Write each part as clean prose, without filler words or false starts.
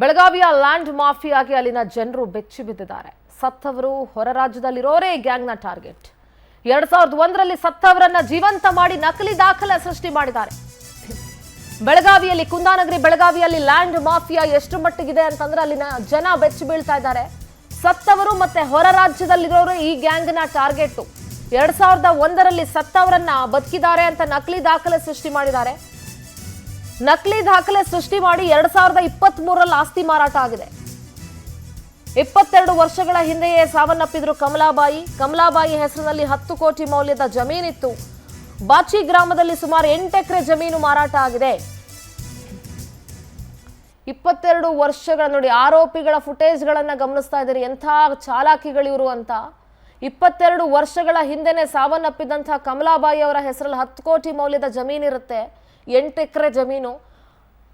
ಬೆಳಗಾವಿಯ ಲ್ಯಾಂಡ್ ಮಾಫಿಯಾಗೆ ಅಲ್ಲಿನ ಜನರು ಬೆಚ್ಚಿ ಬಿದ್ದಿದ್ದಾರೆ. ಸತ್ತವರು ಹೊರ ರಾಜ್ಯದಲ್ಲಿರೋರೇ ಗ್ಯಾಂಗ್ನ ಟಾರ್ಗೆಟ್. 2001ರಲ್ಲಿ ಸತ್ತವರನ್ನ ಜೀವಂತ ಮಾಡಿ ನಕಲಿ ದಾಖಲೆ ಸೃಷ್ಟಿ ಮಾಡಿದ್ದಾರೆ. ಬೆಳಗಾವಿಯಲ್ಲಿ ಕುಂದಾನಗರಿ ಬೆಳಗಾವಿಯಲ್ಲಿ ಲ್ಯಾಂಡ್ ಮಾಫಿಯಾ ಎಷ್ಟು ಮಟ್ಟಿಗಿದೆ ಅಂತಂದ್ರೆ ಅಲ್ಲಿನ ಜನ ಬೆಚ್ಚಿ ಬೀಳ್ತಾ ಇದ್ದಾರೆ. ಸತ್ತವರು ಮತ್ತೆ ಹೊರ ರಾಜ್ಯದಲ್ಲಿರೋರು ಈ ಗ್ಯಾಂಗ್ನ ಟಾರ್ಗೆಟ್. 2001ರಲ್ಲಿ ಸತ್ತವರನ್ನ ಬದುಕಿದ್ದಾರೆ ಅಂತ ನಕಲಿ ದಾಖಲೆ ಸೃಷ್ಟಿ ಮಾಡಿದ್ದಾರೆ. ನಕಲಿ ದಾಖಲೆ ಸೃಷ್ಟಿ ಮಾಡಿ 2023ರಲ್ಲಿ ಆಸ್ತಿ ಮಾರಾಟ ಆಗಿದೆ. 22 ವರ್ಷಗಳ ಹಿಂದೆಯೇ ಸಾವನ್ನಪ್ಪಿದ್ರು ಕಮಲಾಬಾಯಿ ಹೆಸರಿನಲ್ಲಿ 10 ಕೋಟಿ ಮೌಲ್ಯದ ಜಮೀನಿತ್ತು. ಬಾಚಿ ಗ್ರಾಮದಲ್ಲಿ ಸುಮಾರು 8 ಎಕರೆ ಜಮೀನು ಮಾರಾಟ ಆಗಿದೆ. 22 ವರ್ಷಗಳ ನೋಡಿ, ಆರೋಪಿಗಳ ಫುಟೇಜ್ಗಳನ್ನ ಗಮನಿಸ್ತಾ ಇದ್ದೀರಿ. ಎಂಥ ಚಾಲಾಕಿಗಳಿವರು ಅಂತ. 22 ವರ್ಷಗಳ ಹಿಂದೆನೆ ಸಾವನ್ನಪ್ಪಿದಂಥ ಕಮಲಾಬಾಯಿ ಅವರ ಹೆಸರಲ್ಲಿ 10 ಕೋಟಿ ಮೌಲ್ಯದ ಜಮೀನಿರುತ್ತೆ, 8 ಎಕರೆ ಜಮೀನು.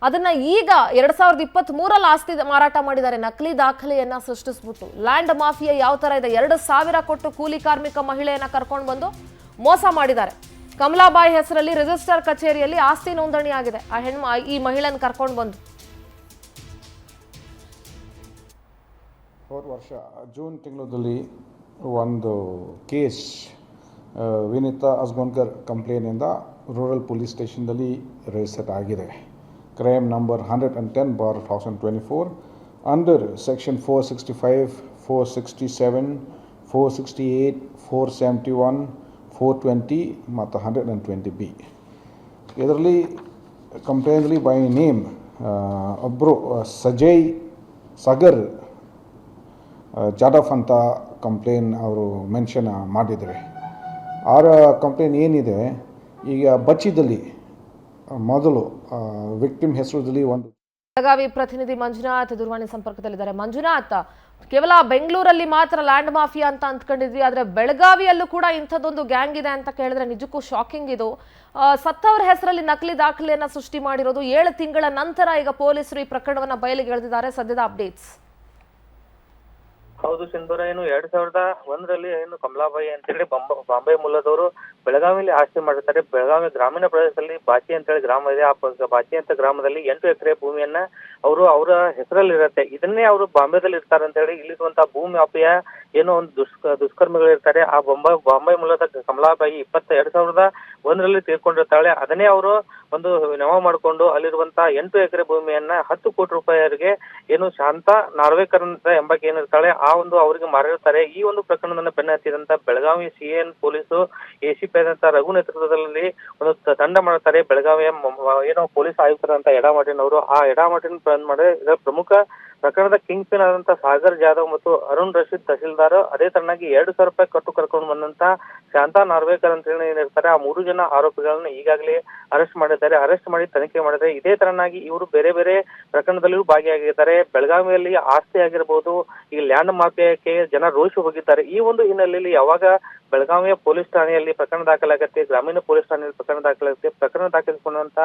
ಅದನ್ನ ಈಗ 2023ರಲ್ಲಿ ಆಸ್ತಿ ಮಾರಾಟ ಮಾಡಿದ್ದಾರೆ. ನಕಲಿ ದಾಖಲೆಯನ್ನ ಸೃಷ್ಟಿಸ್ಬಿಟ್ಟು ಲ್ಯಾಂಡ್ ಮಾಫಿಯಾ ಯಾವ ತರ ಇದೆ, 2,000 ಕೊಟ್ಟು ಕೂಲಿ ಕಾರ್ಮಿಕ ಮಹಿಳೆಯನ್ನ ಕರ್ಕೊಂಡು ಬಂದು ಮೋಸ ಮಾಡಿದ್ದಾರೆ. ಕಮಲಾಬಾಯಿ ಹೆಸರಲ್ಲಿ ರಿಜಿಸ್ಟರ್ ಕಚೇರಿಯಲ್ಲಿ ಆಸ್ತಿ ನೋಂದಣಿ ಆಗಿದೆ. ಈ ಮಹಿಳೆಯನ್ನು ಕರ್ಕೊಂಡು ಬಂದು ಹೋದ ವರ್ಷ ಜೂನ್ ತಿಂಗಳಲ್ಲಿ ಒಂದು ಕೇಸ್ ವಿನಿತಾ ಅಸ್ಗೋನ್ಕರ್ ಕಂಪ್ಲೇನಿಂದ ರೂರಲ್ ಪೊಲೀಸ್ ಸ್ಟೇಷನ್ದಲ್ಲಿ ರಿಜಿಸ್ಟರ್ ಆಗಿದೆ. ಕ್ರೈಮ್ ನಂಬರ್ 110/2024 ಅಂಡರ್ ಸೆಕ್ಷನ್ 465, 467, 468, 471, 420 ಮತ್ತು 120B. ಇದರಲ್ಲಿ ಕಂಪ್ಲೇಂಟ್ಲಿ ಬೈ ನೇಮ್ ಒಬ್ಬರು ಸಜಯ್ ಸಾಗರ್ ಜಾಧವ್ ಅಂತ ಕಂಪ್ಲೇನ್ ಅವರು ಮೆನ್ಷನ್ ಮಾಡಿದ್ದಾರೆ. ಅವರ ಕಂಪ್ಲೇನ್ ಏನಿದೆ, ಈಗ ಬಚ್ಚಿದಲ್ಲಿ ಮೊದಲು ವಿಕ್ಟಿಮ್ ಹೆಸರಲ್ಲಿ ಒಂದು. ಬೆಳಗಾವಿ ಪ್ರತಿನಿಧಿ ಮಂಜುನಾಥ್ ದೂರವಾಣಿ ಸಂಪರ್ಕದಲ್ಲಿದ್ದಾರೆ. ಮಂಜುನಾಥ್, ಕೇವಲ ಬೆಂಗಳೂರಲ್ಲಿ ಮಾತ್ರ ಲ್ಯಾಂಡ್ ಮಾಫಿಯಾ ಅಂತ ಅಂದ್ಕೊಂಡಿದ್ವಿ, ಆದ್ರೆ ಬೆಳಗಾವಿಯಲ್ಲೂ ಕೂಡ ಇಂಥದ್ದೊಂದು ಗ್ಯಾಂಗ್ ಇದೆ ಅಂತ ಕೇಳಿದ್ರೆ ನಿಜಕ್ಕೂ ಶಾಕಿಂಗ್ ಇದು. ಸತ್ತವರ ಹೆಸರಲ್ಲಿ ನಕಲಿ ದಾಖಲೆಯನ್ನ ಸೃಷ್ಟಿ ಮಾಡಿರೋದು 7 ತಿಂಗಳ ನಂತರ ಈಗ ಪೊಲೀಸರು ಈ ಪ್ರಕರಣವನ್ನ ಬಯಲಿಗೆ ಎಳೆದಿದ್ದಾರೆ. ಸದ್ಯದ ಅಪ್ಡೇಟ್ಸ್. ಹೌದು ಸಿಂಧೂರ, ಏನು 2001ರಲ್ಲಿ ಏನು ಕಮಲಾಬಾಯಿ ಅಂತೇಳಿ ಬಾಂಬೆ ಮೂಲದವರು ಬೆಳಗಾವಿಯಲ್ಲಿ ಆಸ್ತಿ ಮಾಡಿರ್ತಾರೆ. ಬೆಳಗಾವಿ ಗ್ರಾಮೀಣ ಪ್ರದೇಶದಲ್ಲಿ ಬಾಚಿ ಅಂತೇಳಿ ಗ್ರಾಮ ಇದೆ. ಆ ಬಾಚಿ ಅಂತ ಗ್ರಾಮದಲ್ಲಿ 8 ಎಕರೆ ಭೂಮಿಯನ್ನ ಅವರ ಹೆಸರಲ್ಲಿ ಇರುತ್ತೆ. ಇದನ್ನೇ ಅವರು ಬಾಂಬೆದಲ್ಲಿ ಇರ್ತಾರೆ ಅಂತ ಹೇಳಿ ಇಲ್ಲಿರುವಂತಹ ಭೂಮಿ ಮಾಫಿಯ ಏನೋ ಒಂದು ದುಷ್ಕರ್ಮಿಗಳು ಇರ್ತಾರೆ. ಆ ಬಾಂಬೆ ಮೂಲದ ಕಮಲಾಬಾಯಿ 2001ರಲ್ಲಿ ತೀರ್ಕೊಂಡಿರ್ತಾಳೆ. ಅದನ್ನೇ ಅವರು ಒಂದು ನೆವ ಮಾಡಿಕೊಂಡು ಅಲ್ಲಿರುವಂತಹ 8 ಎಕರೆ ಭೂಮಿಯನ್ನ 10 ಕೋಟಿ ರೂಪಾಯಿವರೆಗೆ ಏನು ಶಾಂತಾ ನಾರ್ವೇಕರ್ ಅಂತ ಎಂಬಕ್ಕೆ ಏನಿರ್ತಾಳೆ ಅವರಿಗೆ ಮಾರಿರ್ತಾರೆ. ಈ ಒಂದು ಪ್ರಕರಣವನ್ನು ಬೆನ್ನ ಹತ್ತಿದಂತ ಬೆಳಗಾವಿ CN ಪೊಲೀಸು ACP ಆದಂತ ರಘು ನೇತೃತ್ವದಲ್ಲಿ ಒಂದು ತಂಡ ಮಾಡುತ್ತಾರೆ. ಬೆಳಗಾವಿಯ ಏನೋ ಪೊಲೀಸ್ ಆಯುಕ್ತರಂತ ಎಡಮಾಟಿನವರು. ಆ ಎಡಮಾಟಿನ ಬಂದ್ ಮಾಡಿ ಇದರ ಪ್ರಮುಖ ಪ್ರಕರಣದ ಕಿಂಗ್ ಪಿನ್ ಆದಂತ ಸಾಗರ್ ಜಾಧವ್ ಮತ್ತು ಅರುಣ್ ರಶೀದ್ ತಹಶೀಲ್ದಾರ್, ಅದೇ ತರನಾಗಿ 2,000 ರೂಪಾಯಿ ಕಟ್ಟು ಕರ್ಕೊಂಡು ಬಂದಂತ ಶಾಂತಾ ನಾರ್ವೇಕರ್ ಅಂತ ಹೇಳಿ ಏನಿರ್ತಾರೆ, ಆ 3 ಜನ ಆರೋಪಿಗಳನ್ನ ಈಗಾಗಲೇ ಅರೆಸ್ಟ್ ಮಾಡಿದ್ದಾರೆ. ಅರೆಸ್ಟ್ ಮಾಡಿ ತನಿಖೆ ಮಾಡಿದ್ದಾರೆ. ಇದೇ ತರನಾಗಿ ಇವರು ಬೇರೆ ಬೇರೆ ಪ್ರಕರಣದಲ್ಲಿಯೂ ಭಾಗಿಯಾಗಿದ್ದಾರೆ. ಬೆಳಗಾವಿಯಲ್ಲಿ ಆಸ್ತಿ ಆಗಿರಬಹುದು, ಈ ಲ್ಯಾಂಡ್ ಮಾಫಿಯಾಕ್ಕೆ ಜನ ರೋಷಿ ಹೋಗಿದ್ದಾರೆ. ಈ ಒಂದು ಹಿನ್ನೆಲೆಯಲ್ಲಿ ಯಾವಾಗ ಬೆಳಗಾವಿಯ ಪೊಲೀಸ್ ಠಾಣೆಯಲ್ಲಿ ಪ್ರಕರಣ ದಾಖಲಾಗುತ್ತೆ, ಗ್ರಾಮೀಣ ಪೊಲೀಸ್ ಠಾಣೆಯಲ್ಲಿ ಪ್ರಕರಣ ದಾಖಲಾಗುತ್ತೆ, ಪ್ರಕರಣ ದಾಖಲಿಸಿಕೊಂಡಂತ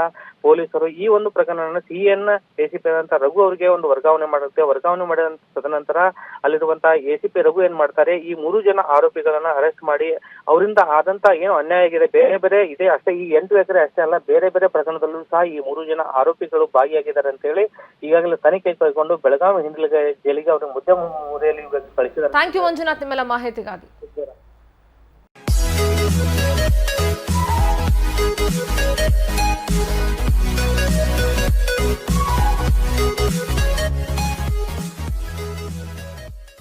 ಪೊಲೀಸರು ಈ ಒಂದು ಪ್ರಕರಣವನ್ನು CN ACP ಆದಂತ ರಘು ಅವರಿಗೆ ಒಂದು ವರ್ಗಾವಣೆ ಮಾಡುತ್ತೆ. ವರ್ಗಾವಣೆ ಮಾಡಿದ ತದನಂತರ ಅಲ್ಲಿರುವಂತಹ ACP ರಘು ಏನ್ ಮಾಡ್ತಾರೆ, ಈ 3 ಜನ ಆರೋಪಿಗಳನ್ನ ಅರೆಸ್ಟ್ ಮಾಡಿ ಅವರಿಂದ ಆದಂತ ಏನು ಅನ್ಯಾಯ ಆಗಿದೆ, ಬೇರೆ ಬೇರೆ ಇದೆ ಅಷ್ಟೇ, ಈ 8 ಎಕರೆ ಅಷ್ಟೇ ಅಲ್ಲ, ಬೇರೆ ಬೇರೆ ಪ್ರಕರಣದಲ್ಲೂ ಸಹ ಈ 3 ಜನ ಆರೋಪಿಗಳು ಭಾಗಿಯಾಗಿದ್ದಾರೆ ಅಂತ ಹೇಳಿ ಈಗಾಗಲೇ ತನಿಖೆ ಕೈಗೊಂಡು ಬೆಳಗಾವಿ ಹಿಂದಲಿಗೆ ಜೈಲಿಗೆ ಅವರ ಮುದ್ದೆ ಮುರಿಯಲ್ಲಿ ಕಳಿಸಿದ್ದಾರೆ. ಥ್ಯಾಂಕ್ ಯು ಮಂಜುನಾಥ್, ನಿಮ್ಮೆಲ್ಲ ಮಾಹಿತಿಗಾಗಿ.